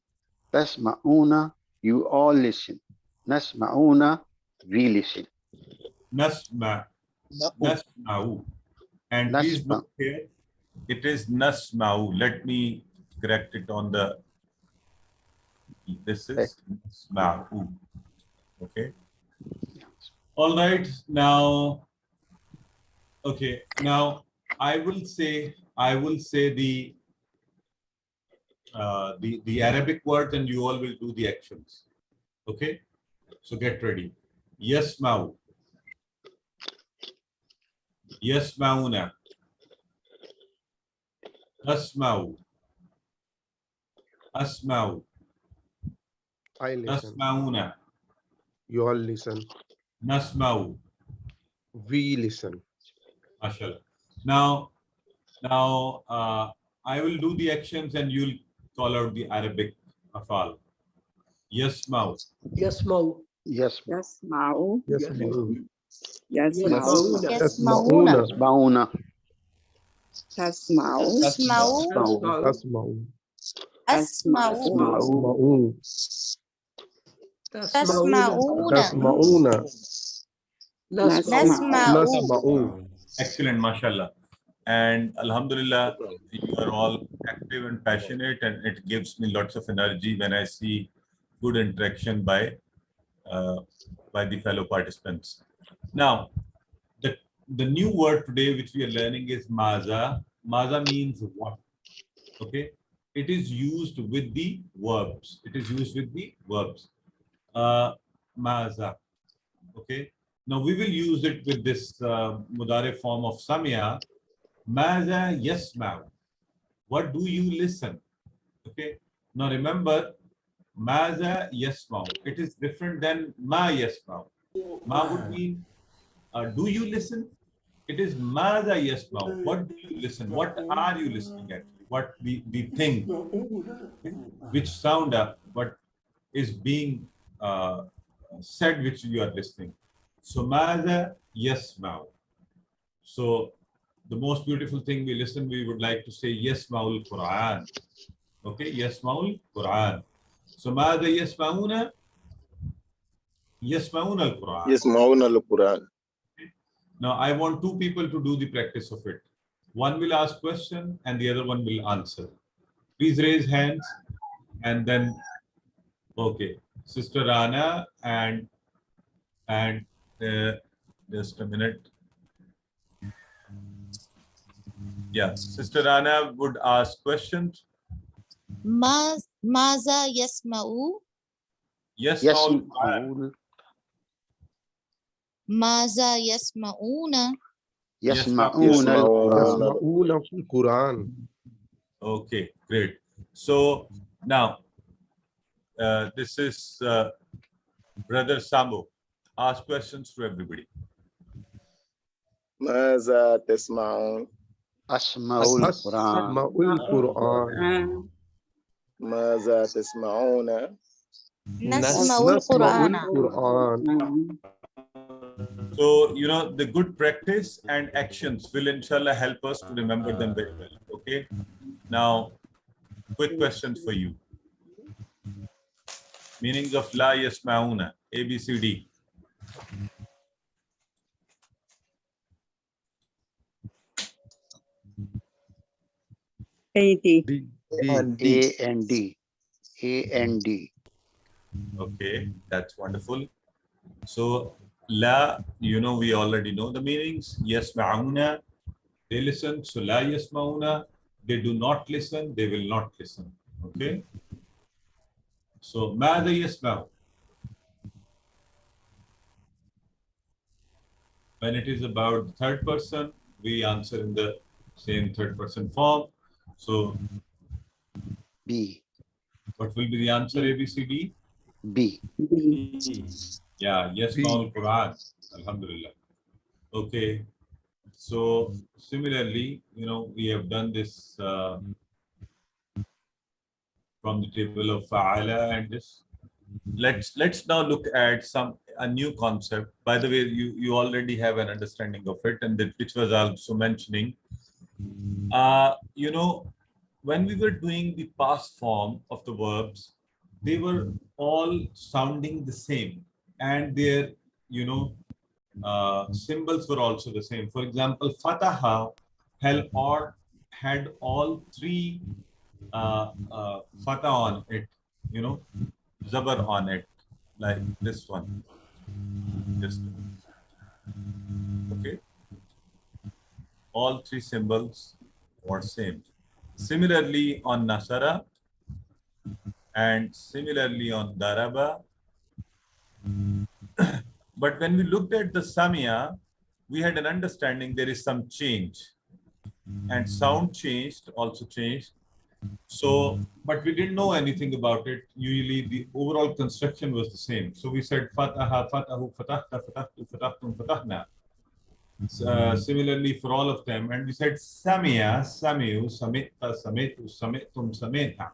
Speaker 6: Tasma'una, you all listen. Nasma'una, we listen.
Speaker 1: Nasma'u. And please look here. It is Nasma'u. Let me correct it on the. This is Nasma'u. Okay. All right. Now. Okay. Now I will say the Arabic word, and you all will do the actions. Okay. So get ready. Yasma'u. Yasma'una. Asma'u. Asma'u.
Speaker 4: I listen.
Speaker 1: Asma'una.
Speaker 4: You all listen.
Speaker 1: Nasma'u.
Speaker 4: We listen.
Speaker 1: MashaAllah. Now, I will do the actions and you'll call out the Arabic afal. Yasma'u.
Speaker 5: Yasma'u.
Speaker 7: Yasma'u.
Speaker 4: Yasma'u.
Speaker 7: Yasma'u.
Speaker 10: Yasma'una.
Speaker 7: Tasma'u.
Speaker 10: Tasma'u.
Speaker 7: Tasma'u.
Speaker 10: Tasma'u.
Speaker 5: Tasma'una.
Speaker 10: Tasma'u.
Speaker 4: Nasma'u.
Speaker 1: Excellent, mashallah. And alhamdulillah, you are all active and passionate, and it gives me lots of energy when I see good interaction by the fellow participants. Now, the new word today which we are learning is maza. Maza means what? Okay. It is used with the verbs. Maza. Okay. Now we will use it with this mudare form of samya. Maza yasma'u. What do you listen? Okay. Now remember, maza yasma'u. It is different than ma yasma'u. Ma would mean, do you listen? It is maza yasma'u. What do you listen? What are you listening at? What the thing, which sound what is being said, which you are listening. So maza yasma'u. So the most beautiful thing we listen, we would like to say yasma'ul Qur'an. Okay, yasma'ul Qur'an. So maza yasma'una? Yasma'una al-Qur'an.
Speaker 4: Yasma'una al-Qur'an.
Speaker 1: Now I want two people to do the practice of it. One will ask question and the other one will answer. Please raise hands, and then, okay, Sister Rana and just a minute. Yeah, Sister Rana would ask questions.
Speaker 2: Maza yasma'u.
Speaker 1: Yasma'u.
Speaker 2: Maza yasma'una.
Speaker 6: Yasma'una
Speaker 4: al-Qur'an.
Speaker 1: Okay, great. So now this is Brother Sambo. Ask questions to everybody.
Speaker 4: Maza tasma'un.
Speaker 6: Asma'ul Qur'an.
Speaker 4: Maza tasma'una.
Speaker 2: Nasma'ul Qur'ana.
Speaker 1: So, you know, the good practice and actions will inshallah help us to remember them very well. Okay. Now, quick questions for you. Meanings of la yasma'una, A, B, C, D.
Speaker 3: 80.
Speaker 10: D.
Speaker 6: A and D. A and D.
Speaker 1: Okay, that's wonderful. So, la, we already know the meanings. Yasma'una, they listen. So, la yasma'una, they do not listen, they will not listen. Okay? So, ماذا يسمع? When it is about the third person, we answer in the same third person form. So,
Speaker 6: B.
Speaker 1: what will be the answer? A, B, C, D?
Speaker 6: B.
Speaker 1: Yeah, Yasma'ul Quran. Alhamdulillah. Okay. So, similarly, we have done this from the table of Fa'ala and this. Let's now look at a new concept. By the way, you already have an understanding of it, and that which was also mentioning. When we were doing the past form of the verbs, they were all sounding the same, and their symbols were also the same. For example, Fataha had all three fatah on it, zabar on it, like this one. Okay. All three symbols were same. Similarly on Nasara and similarly on Daraba. But when we looked at the Samia, we had an understanding there is some change. And sound also changed. So, but we didn't know anything about it. Usually the overall construction was the same. So we said Fataha, Fatahu, Fatahta, Fatahtu, Fatahtum, Fatahna. Similarly for all of them. And we said Samia, Samiu, Samitta, Samitu, Samitum, Sameta.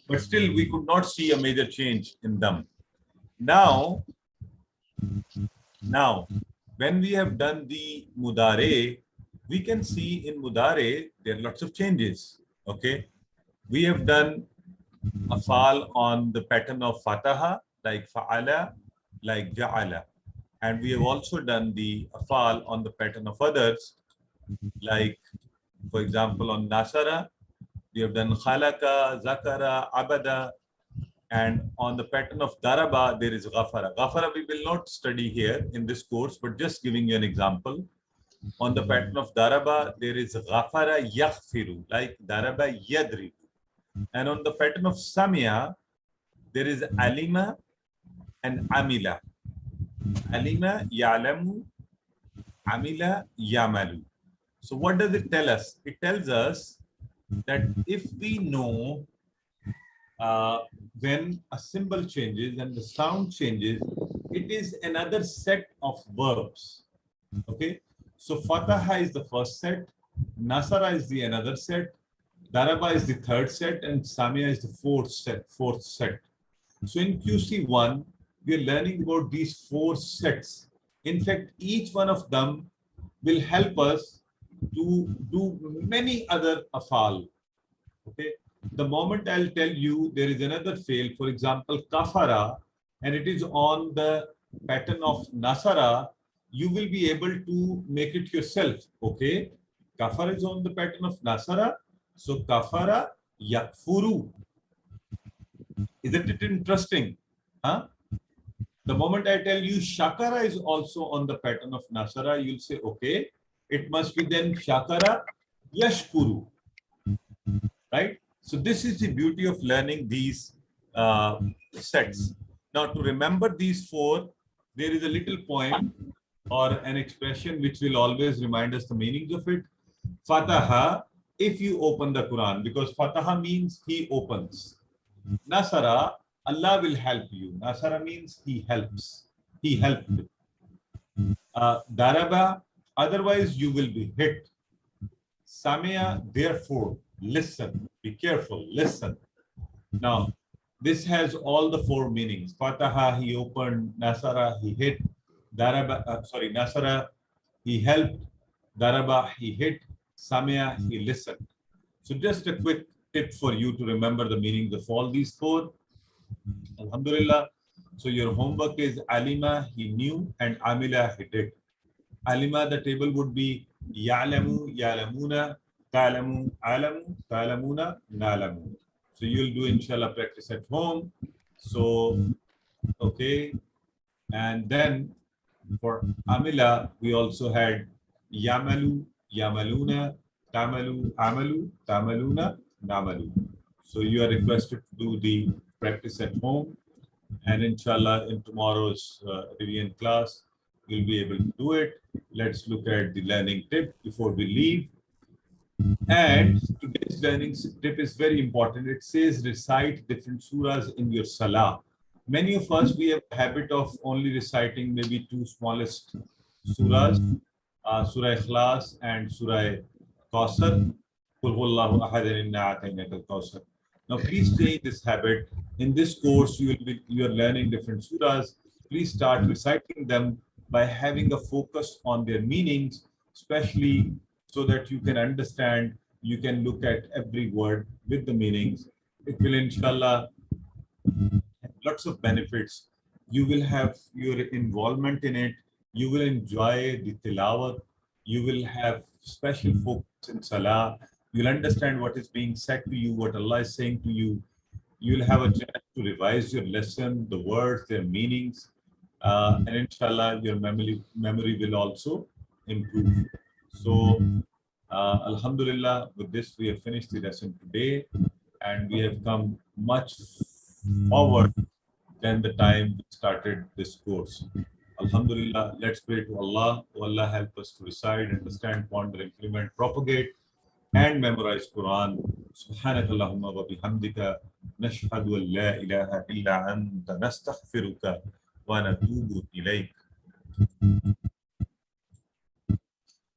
Speaker 1: But still we could not see a major change in them. Now, when we have done the Mudare, we can see in Mudare there are lots of changes. Okay. We have done afal on the pattern of Fataha, like Fa'ala, like Ja'ala. And we have also done the afal on the pattern of others, like, for example, on Nasara, we have done Khalaka, Zakara, Abada. And on the pattern of Daraba, there is Ghafara. Ghafara we will not study here in this course, but just giving you an example. On the pattern of Daraba, there is Ghafara Yaghfiru, like Daraba Yadribu. And on the pattern of Samia, there is Alima and Amila. Alima Ya'lamu, Amila Ya'malu. So what does it tell us? It tells us that if we know when a symbol changes and the sound changes, it is another set of verbs. Okay, so Fataha is the first set, Nasara is the another set, Daraba is the third set, and Samia is the fourth set. So in QC1, we are learning about these four sets. In fact, each one of them will help us to do many other afal. Okay. The moment I'll tell you there is another fail, for example, kafara, and it is on the pattern of Nasara, you will be able to make it yourself. Okay. Kafara is on the pattern of Nasara. So kafara yakfuru. Isn't it interesting? Huh? The moment I tell you shakara is also on the pattern of Nasara, you'll say, okay, it must be then shakara yashkuru. Right? So this is the beauty of learning these sets. Now to remember these four, there is a little poem or an expression which will always remind us the meanings of it. Fataha, if you open the Quran, because Fataha means he opens. Nasara, Allah will help you. Nasara means he helps. He helped. Daraba, otherwise you will be hit. Samia, therefore, listen. Be careful. Listen. Now, this has all the four meanings. Fataha, he opened. Nasara, he hit. Nasara, he helped. Daraba, he hit. Samia, he listened. So just a quick tip for you to remember the meanings of all these four. Alhamdulillah. So your homework is Alima, he knew, and Amila, he did. Alima, the table would be Ya'lamu, Ya'lamuna. ta'lamu, alamu, ta'lamuna, na'lamu. So you'll do inshallah practice at home. So, okay. And then for amila, we also had yamalu, yamaluna, tamalu, amalu, tamaluna, namalu. So you are requested to do the practice at home. And inshallah, in tomorrow's revision class, you'll be able to do it. Let's look at the learning tip before we leave. And today's learning tip is very important. It says recite different surahs in your salah. Many of us, we have a habit of only reciting maybe two smallest surahs, Surah Ikhlas and Surah Kawthar. Qul huwallahu ahad inna a'tainaka al-Kawthar. Now please stay this habit. In this course, you are learning different surahs. Please start reciting them by having a focus on their meanings, especially so that you can understand, you can look at every word with the meanings. It will inshallah have lots of benefits. You will have your involvement in it. You will enjoy the tilawat. You will have special focus in salah. You'll understand what is being said to you, what Allah is saying to you. You'll have a chance to revise your lesson, the words, their meanings. And inshallah, your memory will also improve. So, alhamdulillah, with this, we have finished the lesson today. And we have come much forward than the time we started this course. Alhamdulillah, let's pray to Allah. Oh Allah, help us to recite, understand, ponder, implement, propagate, and memorize Quran. Subhanakallahumma wa bihamdika nashhadu an la ilaha illa anta nastaghfiruka wa natubu ilayk.